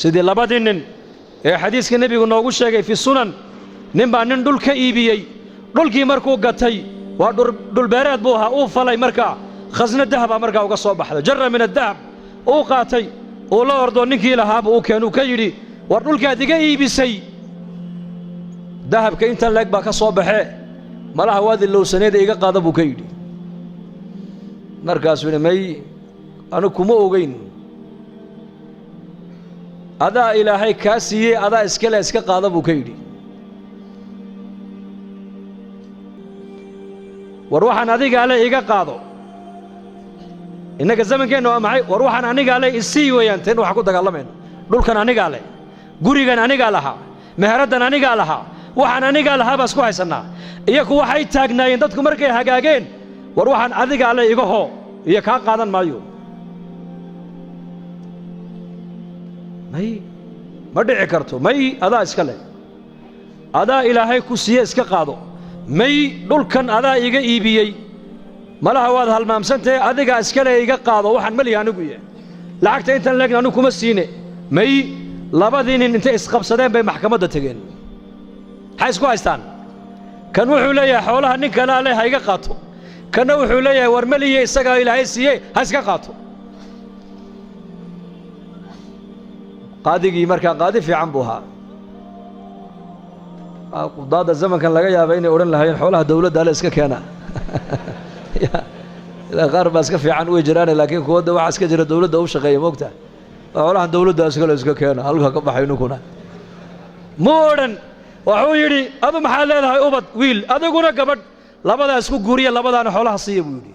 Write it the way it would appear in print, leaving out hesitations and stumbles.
سيدي لبادين حديث النبي نوغو شيغي في السنن نبا نين دول كايبيي دولكي markuu gatay waa dhul beereed buu ahaa uu falay markaa khasna dahab markaa uga soo baxday jarra min adahab uu qaatay oo la ordo ninkii lahaaba uu keenuu ka yiri war dhulkaad iga iibisay dahabka inta leeg baa ka soo baxee malaha waadi lowsaneeda iga qaada buu ka yiri markaas uu may anu kuma ogeyn adaa ilaahay ka siiyay adaa iska qaada buu ka yiri وروحان أديك عليه إيقاظه إنك الزمن كأنه معي وروحان أنيق عليه السي وينتين وحكوت الله منه دول كان أنيق عليه قري كان أنيق عليها مهرة أنيق عليها وحان أنيق عليها بس كويس أنا يكو وحيد تاجنا يندتكم مركي حاجين وروحان أديك عليه إيقاظه يكان قادن مايو ما دعي كرتو ماي أدا إسكاله أدا إلهي كوسيه إسكا قادو may dhulkan adaa iga iibiyay malaha waad halmaamsantay adiga iskale iga qaado waxaan mali anigu yahay lacagta intan leegna anu kuma siine may labadii nin intay isqabsadeen bay maxkamadda tageen hay isku haystaan kan wuxuu leeyahay xoolaha nin kale leh ha iga qaato kana wuxuu leeyahay war maliye isaga ilaahay siiyay ha iska qaato qaadigii markaa qaadi fiican buu ahaa قضاء الزمن كان لقى يا بيني أورن لهين حولها دولة ده لسه كنا إذا غرب بس كفي عن وجرانه لكن كود وعسك جرى الدولة ده وش غير موقته حولها دولة ده لسه كنا هلقها كم حينكونا مورن وحويري أبو محل هذا أبد ويل هذا يقولنا قبل لبدا اسمه غوريا لبدا أنا حولها صيب ويلي